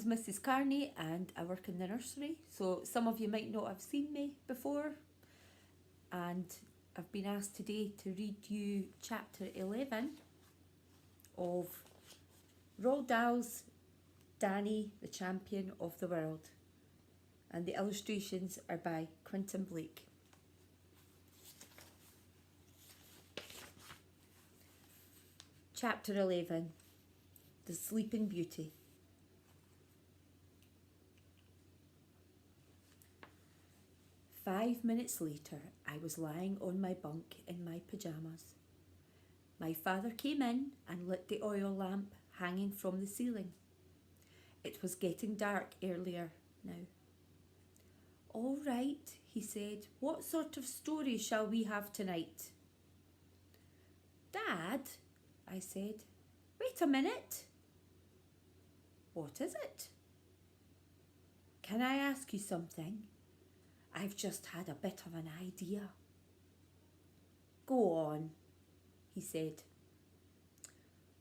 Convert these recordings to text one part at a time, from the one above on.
name's Mrs Carnie and I work in the nursery, so some of you might not have seen me before, and I've been asked today to read you chapter 11 of Roald Dahl's Danny, the Champion of the World, and the illustrations are by Quentin Blake. Chapter 11, The Sleeping Beauty. "5 minutes later, I was lying on my bunk in my pyjamas. My father came in and lit the oil lamp hanging from the ceiling. It was getting dark earlier now. "All right," he said, "what sort of story shall we have tonight?" "Dad," I said, "wait a minute." "What is it?" "Can I ask you something? I've just had a bit of an idea." "Go on," he said.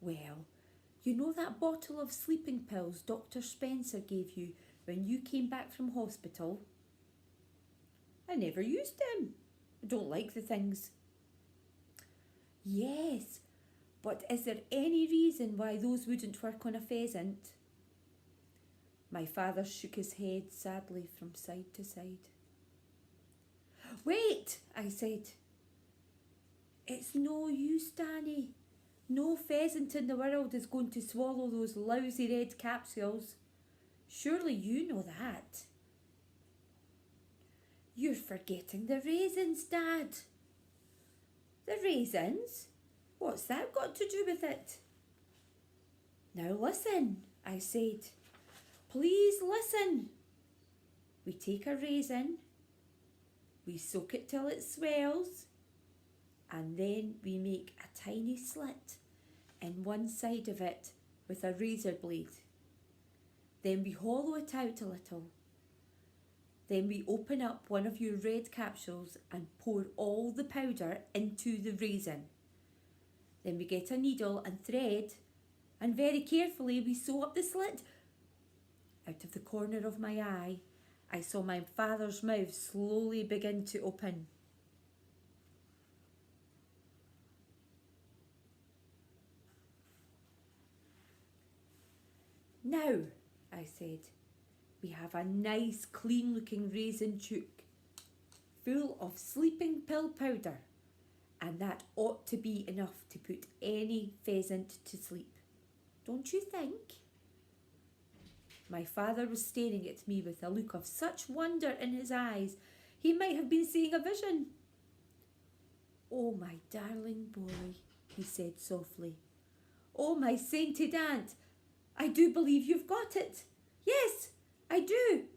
"Well, you know that bottle of sleeping pills Dr. Spencer gave you when you came back from hospital?" "I never used them. I don't like the things." "Yes, but is there any reason why those wouldn't work on a pheasant?" My father shook his head sadly from side to side. "Wait," I said. "It's no use, Danny. No pheasant in the world is going to swallow those lousy red capsules. Surely you know that." "You're forgetting the raisins, Dad." "The raisins? What's that got to do with it?" "Now listen," I said. "Please listen. We take a raisin, we soak it till it swells, and then we make a tiny slit in one side of it with a razor blade. Then we hollow it out a little. Then we open up one of your red capsules and pour all the powder into the raisin. Then we get a needle and thread and very carefully we sew up the slit." Out of the corner of my eye, I saw my father's mouth slowly begin to open. "Now," I said, "we have a nice clean-looking raisin chook full of sleeping pill powder, and that ought to be enough to put any pheasant to sleep. Don't you think?" My father was staring at me with a look of such wonder in his eyes, he might have been seeing a vision. "Oh, my darling boy," he said softly. "Oh, my sainted aunt, I do believe you've got it. Yes, I do.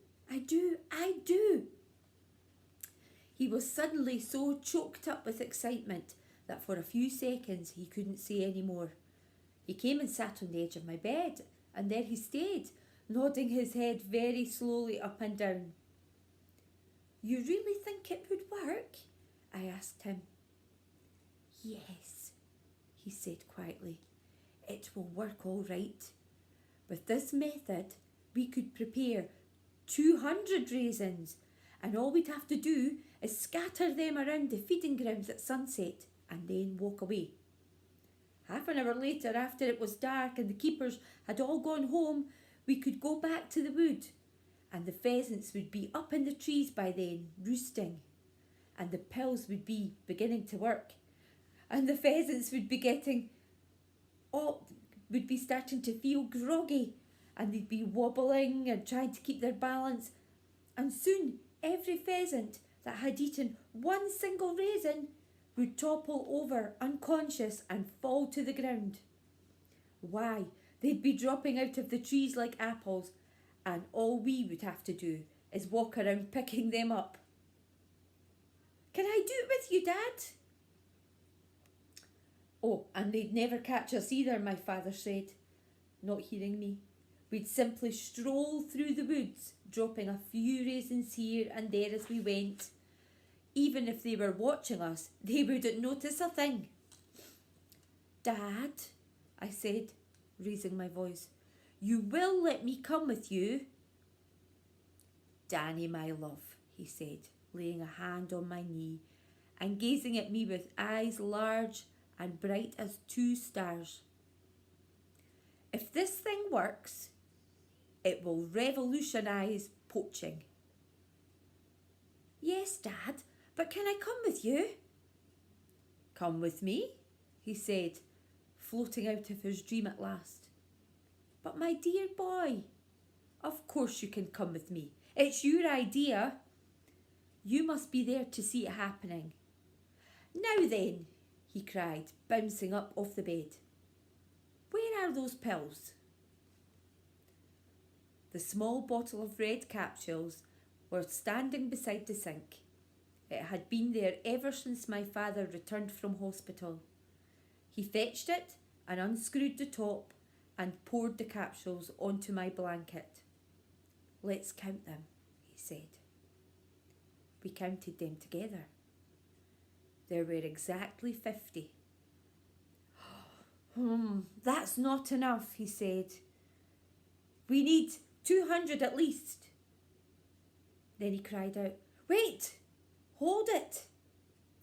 He was suddenly so choked up with excitement that for a few seconds he couldn't say any more. He came and sat on the edge of my bed, and there he stayed, nodding his head very slowly up and down. "You really think it would work?" I asked him. "Yes," he said quietly. "It will work all right. With this method, we could prepare 200 raisins, and all we'd have to do is scatter them around the feeding grounds at sunset and then walk away. Half an hour later, after it was dark and the keepers had all gone home, we could go back to the wood, and the pheasants would be up in the trees by then, roosting, and the pills would be beginning to work, and the pheasants would be starting to feel groggy, and they'd be wobbling and trying to keep their balance, and soon every pheasant that had eaten one single raisin would topple over unconscious and fall to the ground. Why, they'd be dropping out of the trees like apples, and all we would have to do is walk around picking them up. Can I do it with you, Dad?" "Oh, and they'd never catch us either," my father said, not hearing me. "We'd simply stroll through the woods, dropping a few raisins here and there as we went. Even if they were watching us, they wouldn't notice a thing." "Dad," I said, raising my voice, You will let me come with you? Danny, my love, he said, laying a hand on my knee and gazing at me with eyes large and bright as 2 stars. If this thing works, it will revolutionise poaching. Yes, Dad, but can I come with you? Come with me, he said, floating out of his dream at last. But my dear boy, of course you can come with me. It's your idea. You must be there to see it happening. Now then, he cried, bouncing up off the bed. Where are those pills? The small bottle of red capsules were standing beside the sink. It had been there ever since my father returned from hospital. He fetched it and unscrewed the top and poured the capsules onto my blanket. Let's count them, he said. We counted them together. There were exactly 50. That's not enough, he said. We need 200 at least. Then he cried out, Wait! Hold it!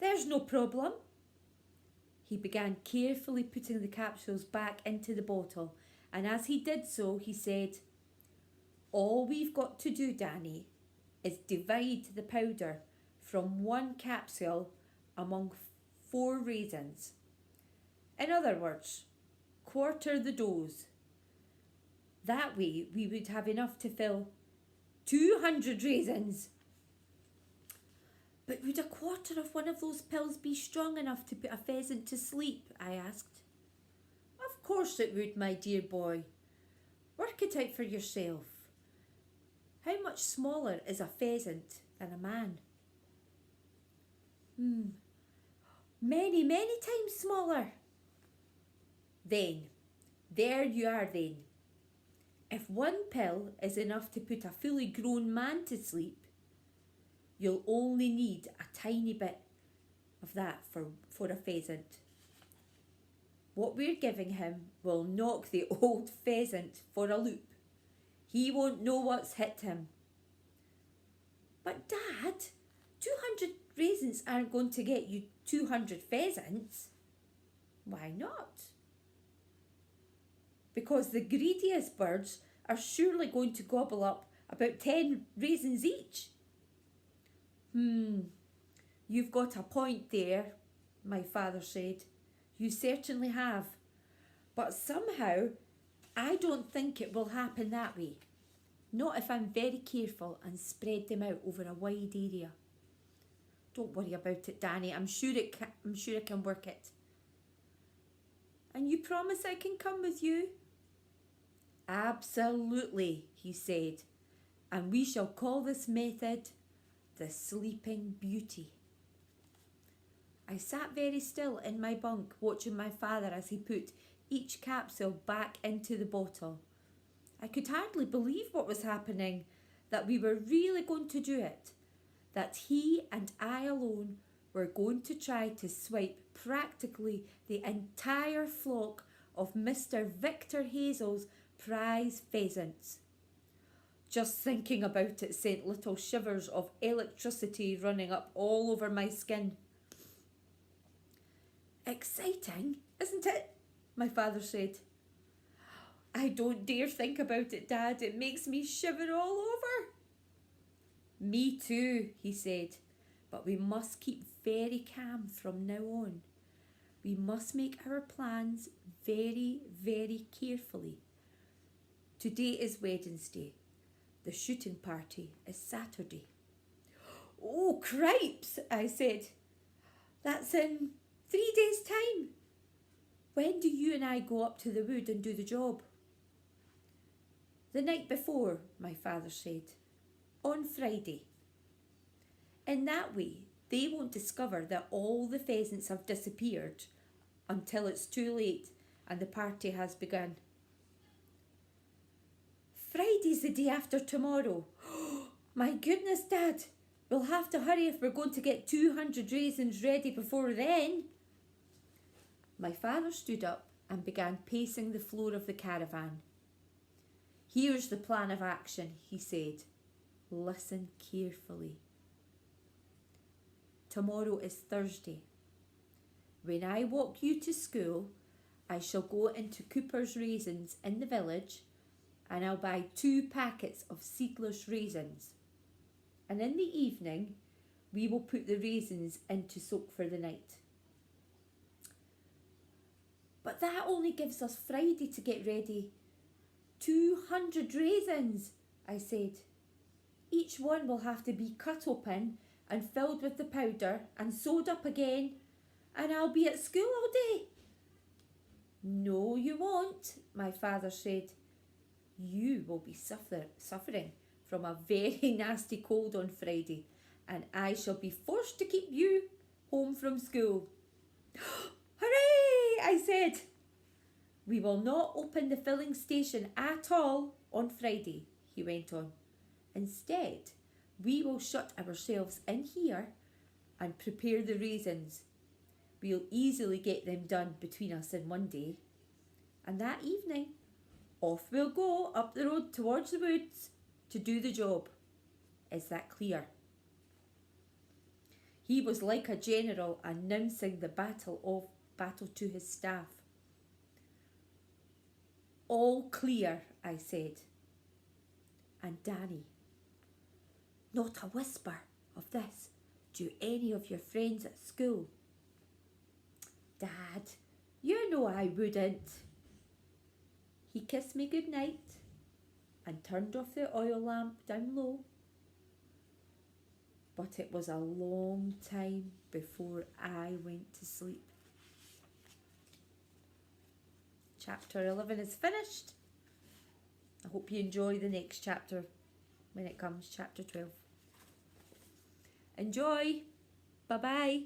There's no problem. He began carefully putting the capsules back into the bottle, and as he did so, he said, All we've got to do, Danny, is divide the powder from 1 capsule among 4 raisins. In other words, quarter the dose. That way we would have enough to fill 200 raisins. But would a quarter of one of those pills be strong enough to put a pheasant to sleep? I asked. Of course it would, my dear boy. Work it out for yourself. How much smaller is a pheasant than a man? Many, many times smaller. Then, there you are then. If 1 pill is enough to put a fully grown man to sleep, you'll only need a tiny bit of that for a pheasant. What we're giving him will knock the old pheasant for a loop. He won't know what's hit him. But Dad, 200 raisins aren't going to get you 200 pheasants. Why not? Because the greediest birds are surely going to gobble up about 10 raisins each. You've got a point there, my father said. You certainly have. But somehow, I don't think it will happen that way. Not if I'm very careful and spread them out over a wide area. Don't worry about it, Danny. I'm sure I can work it. And you promise I can come with you? Absolutely, he said. And we shall call this method the Sleeping Beauty. I sat very still in my bunk watching my father as he put each capsule back into the bottle. I could hardly believe what was happening, that we were really going to do it, that he and I alone were going to try to swipe practically the entire flock of Mr. Victor Hazel's prize pheasants. Just thinking about it sent little shivers of electricity running up all over my skin. Exciting, isn't it? My father said. I don't dare think about it, Dad. It makes me shiver all over. Me too, he said. But we must keep very calm from now on. We must make our plans very, very carefully. Today is Wednesday. The shooting party is Saturday. Oh, cripes, I said. That's in 3 days' time. When do you and I go up to the wood and do the job? The night before, my father said. On Friday. In that way, they won't discover that all the pheasants have disappeared until it's too late and the party has begun. Friday's the day after tomorrow. My goodness, Dad. We'll have to hurry if we're going to get 200 raisins ready before then. My father stood up and began pacing the floor of the caravan. Here's the plan of action, he said. Listen carefully. Tomorrow is Thursday. When I walk you to school, I shall go into Cooper's Raisins in the village and I'll buy 2 packets of seedless raisins. And in the evening, we will put the raisins into soak for the night. But that only gives us Friday to get ready. 200 raisins, I said. Each one will have to be cut open and filled with the powder and sewed up again, and I'll be at school all day. No, you won't, my father said. You will be suffering from a very nasty cold on Friday, and I shall be forced to keep you home from school. Hooray, I said. We will not open the filling station at all on Friday, he went on. Instead, we will shut ourselves in here and prepare the raisins. We'll easily get them done between us in one day. And that evening, off we'll go up the road towards the woods to do the job. Is that clear? He was like a general announcing the battle to his staff. All clear, I said. And Danny, not a whisper of this to any of your friends at school. Dad, you know I wouldn't. He kissed me good night and turned off the oil lamp down low. But it was a long time before I went to sleep. Chapter 11 is finished. I hope you enjoy the next chapter when it comes, chapter 12. Enjoy. Bye-bye.